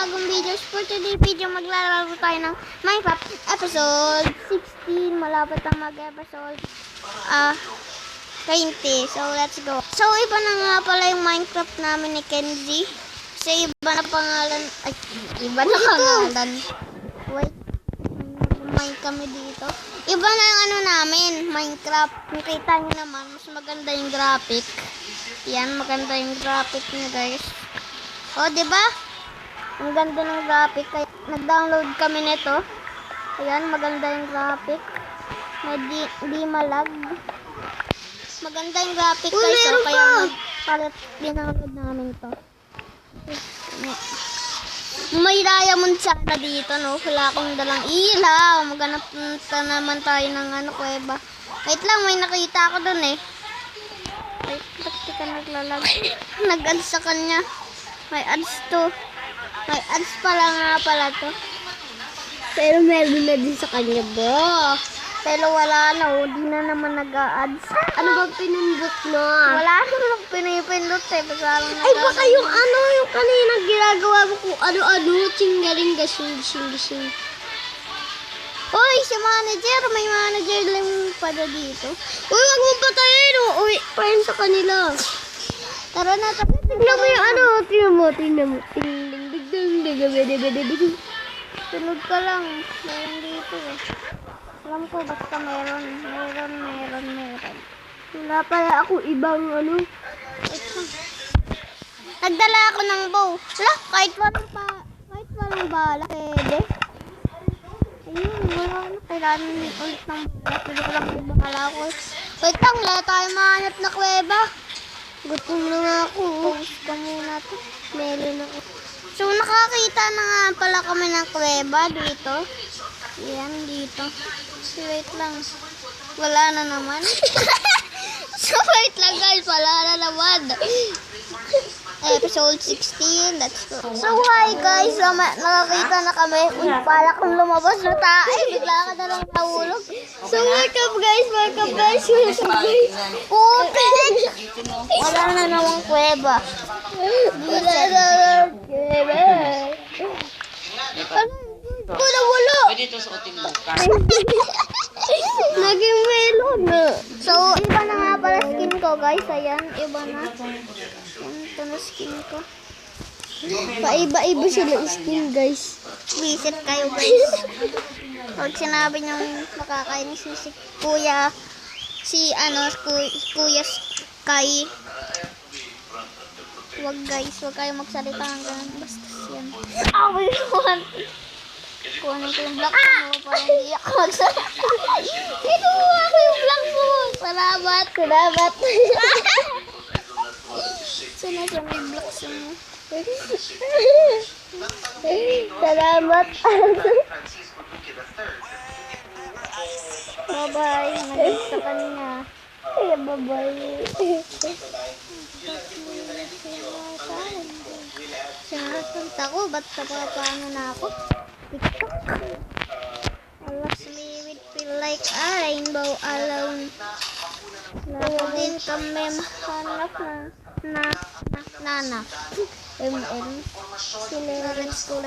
panibagong videos. For today video, maglalaro tayo ng Minecraft episode 16. Malapit ang mag-episode 20. So, let's go. So, iba na nga pala yung Minecraft namin ni Kenzie. Kasi iba na pangalan. Ay, iba na pangalan. Wait. May kami dito. Iba na yung ano namin, Minecraft. Nakita nyo naman, mas maganda yung graphic. Yan, maganda yung graphic niya, guys. O, diba? Ang ganda ng graphic. Kaya nag-download kami nito. Ayan, maganda yung graphic. Hindi malag. Maganda yung graphic, guys. So, kaya palit dinaload namin to. May diamond sana dito, no? Wala akong dalang ilaw. Maghanap naman tayo ng kuweba. Wait lang, may nakita ako dun eh. Wait, ba't di ka naglalag? Nag-ads sa kanya. May ads to. May ads pala to. Pero meron na din sa kanya, bro. Pero wala na, di na naman nag-a-ads. Ano bang pinindot mo? Wala naman pinipindot eh. Ay, baka yung yung kanina ginagawa mo kung ano-ano, chingaling gasing. Uy, si manager. May manager lang pala dito. Uy, wag mong patayin. Uy, pahin sa kanila. Tara na. Tignan mo yung tingnan mo. Tulog ka lang. Meron dito eh. Alam ko basta meron. Wala pala ako ibang Nagdala ako ng bow. Wala, kahit walang bala, pwede. Ayun, wala na. Kailangan ulit ng bala. Pwede ko lang ibakala ko. Wait lang, wala tayo mahanap na kuweba. Gutom na nga ako. Post ka muna to. Meron ako. So, nakakita na nga pala kami ng kuweba dito. Yan, dito. So, wait lang. Wala na naman. So, wait lang guys. Wala na naman. Episode 16. Let's go. So, hi guys. Nakakita na kami. Uy, pala kang lumabas na tayo. Bigla ka na lang nahulog. So, welcome guys. Putik! Wala na namang kuweba. Wala. Pwede ito suotin mo ka. Naging melon na. So, iba na nga pala skin ko, guys. Ayan, iba na. Yan, ito na skin ko. Paiba-iba sila skin, guys. Visit kayo, guys. Pag sinabi nyo makakainis si Kuya, Kuya Sky. Wag guys, wag kayo magsalita ng ganun. Basta yan. Away naman. Kuhanin ko yung block mo para hindi ako magsalita. Kinuha ko yung block mo. Salamat. Sana sa may blocks mo. Salamat. Bye-bye. Naging sa kanya. Ay, bye-bye. Sinasanta ko. Ba't paano na ako? TikTok. Alas me with feel like a rainbow alone. Lalo din kami mahanap na let's go.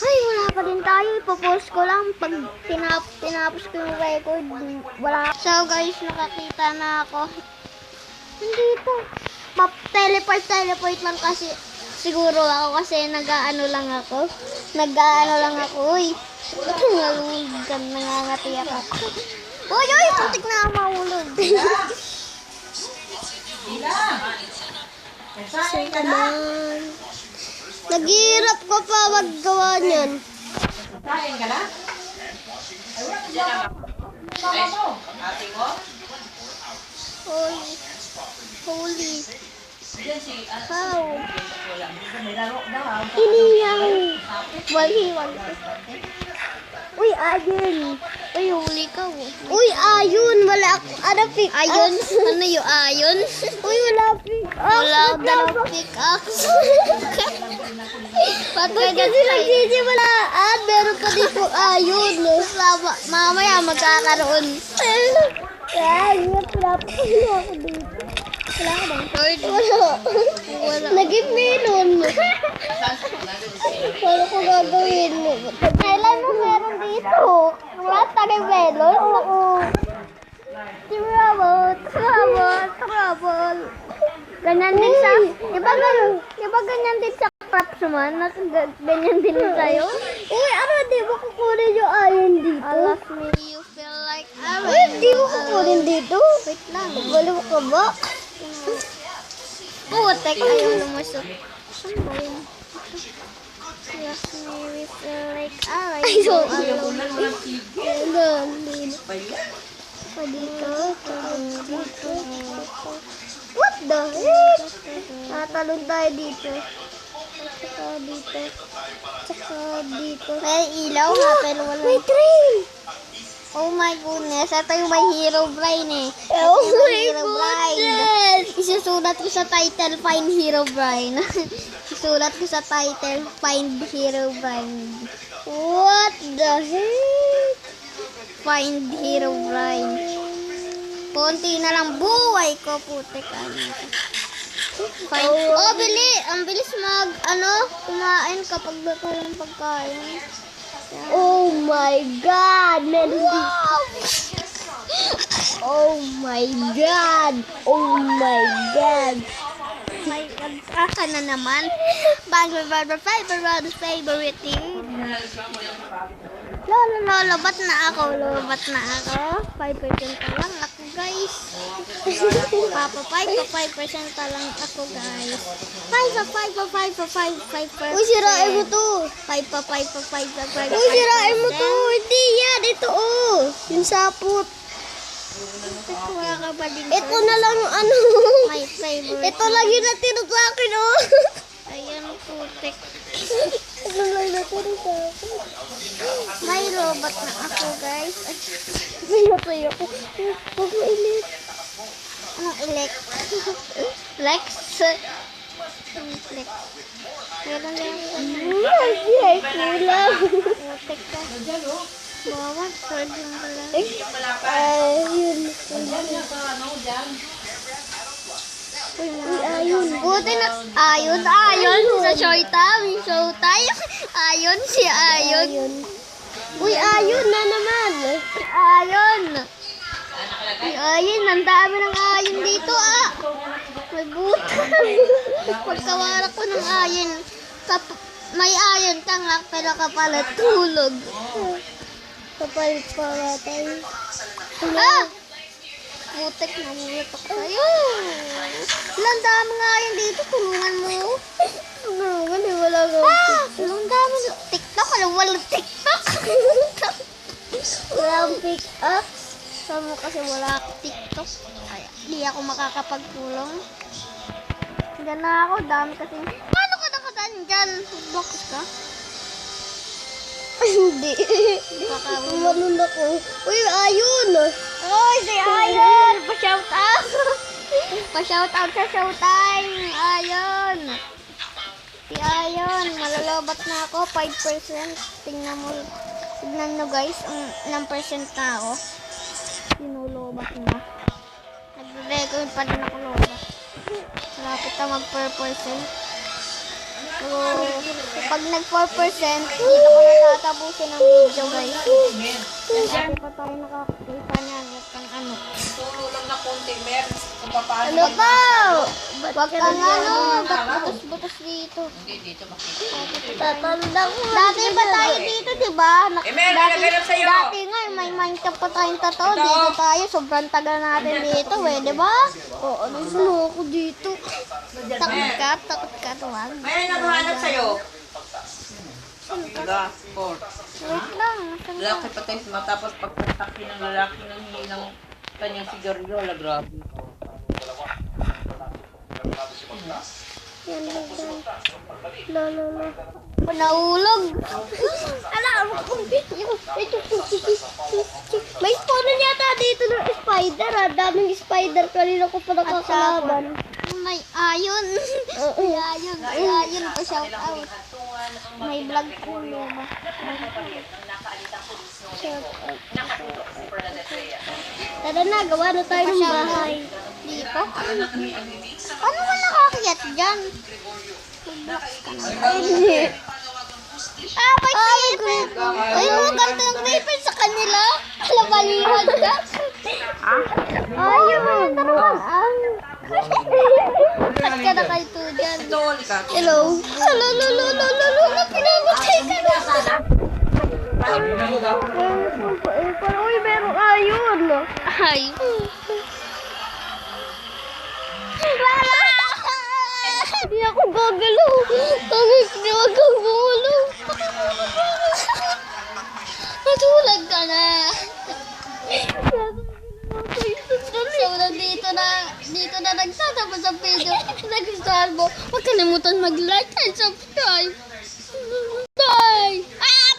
Ay, wala pa din tayo. Ipopost ko lang. Pag tinapos ko yung record, wala. So guys, nakakita na ako. Nandito. Teleport lang kasi. Siguro ako kasi nag-aano lang ako. Uy. Nangangati ako. Uy, putik na ako mahulog. Say naman. Naghihirap ko pa maggawa niyan. Kain ka na? Holy. How? Iniyang. Wali. Uy, ayun. Uy, huli ka. Uy, ayun. Wala ako. Ano pick Ayon? Ano yung ayon? Uy, wala pick Wala akong dalang pickaxe. Ba't Ba't kasi nagsisiwalaan? Meron pa dito ayun. Mamaya magkakaroon. Ay, wala ako dito. Wala ka bang card? Wala. Naging melon. anong gagawin mo? Kailan mo meron dito? Wala tayo melon? Oo. Trouble. Ganyan din sa... Diba ganyan din sa crops man? Ganyan din sa'yo? Uy, ano, di ba kukunin yung iron dito? Alas me, you feel like Uy, di mo kukunin dito? Wait lang. Balo ka ba? Putek, ayaw lumusok. Saan ba yun? Alas me, we feel like Ay, so, what the heck? Tatalon tayo dito. Tsaka dito. May ilaw nga, pero wala. May train! Oh my goodness, ito yung may hero brain eh. Oh Ito yung my hero brain. goodness! Isusulat ko sa title, Find Hero Brain. Isusulat ko sa title, Find Hero Brain. What the heck? Find Hero Brain. Konti na lang buhay ko, putek. Find. Oh, bili! Ang bilis kumain kapag walang pagkain. Oh my God! Meron Wow! Oh my God! Oh my God! My God, aka na naman. Favorite thing. Lolo, ba't na ako? 5% pa lang ako, guys. Papa, 5% pa lang ako, guys. 5%. Uy, sirain mo to! 5%. Uy, sirain mo to! Hindi yan! Ito oh! Yung sapot! Wala ka ba din? Ito na lang ano! My favorite. Ito lang yung natiro sa akin oh! Ayan, putek. Ito lang natiro sa akin. May robot na ako, guys. Pinatay ako. Huwag mo ilit. Anong elect? Lex? Lex. Meron na yung Ay, kulang. putek ka. Bawa, third lang pala. Ayun. Ayun. Buti na, Ayon sa showtime. Ayon, si Ayon. Ayun. Uy, ayun na naman. Ayon, ang dami ng ayon dito May buta. Pagkawara ko ng ayon, may ayon kang lang, pero kapalit tulog. Kapalit para tayo. Putek, namulat ako sa'yo. Ilang dami nga yun dito, tulungan mo. Wala ka. Ilang dami. TikTok, walang TikTok. Walang pick up. Sama kasi wala akong TikTok. Kaya hindi ako makakapagtulong. Diyan na ako, dami kasi. Paano ka nakadaan dyan? Box ka? Hindi. Baka Umanon ako. Uy, ayun. Oy, si Ayon! Pa-shout out! Pa-shout out sa showtime! Ayon! Si Ayon, malalobat na ako, 5%. Tingnan nyo guys, ilang percent na ako. Sinulobat na. Nagre-record pa din ako lobat. Malapit na mag 4%. So, pag nag 4%, dito ko natatapusin ang video guys. Kasi pa tayo nakakita niyan at ang ano. Tulo lang na konti, Mer. Kung paano. Ano pa? Wag kang butas dito. Hindi, dito makikita. Tatanda ko. Dati ba tayo dito, diba? Mer, naghanap sa'yo. Dati nga, may Minecraft pa tayong totoo. Dito tayo, sobrang tagal natin dito diba? Oo, ano ako dito? Takot ka, tuwag. May naghahanap sa'yo. Diba? Four. Wait lang, nasan ka? Lalaki patay matapos pagpataki ng lalaki ng hilang kanyang sigarilyo. Wala, grabe. Yan lang dyan. Lolo. Nahulog. Alam ko, may spawnan yata dito ng spider daming spider kanina ko pa nakakalaban. May ayon. May ayon pa shout out. May vlog ko ba? Tara na, gawa na tayo ng bahay. Dito? Paano ka nakakiyat dyan? Mag-blocks ka na. Ay, hindi. May creeper! Ay, mga kanto ng creeper sa kanila! Alabaliwan ka! Ayun! Taruan! Ba't ka na kayo to dyan? Doon ka. Hello? Lolo, pinamatay ka na! Uy, meron ayun! Ay! Hindi ako gagalaw! Tangik niyo, wag kang gumalaw! Matulog ka na! So, dito na nagtatapos ang video. Kung nagustuhan mo, huwag kalimutan mag-like and subscribe.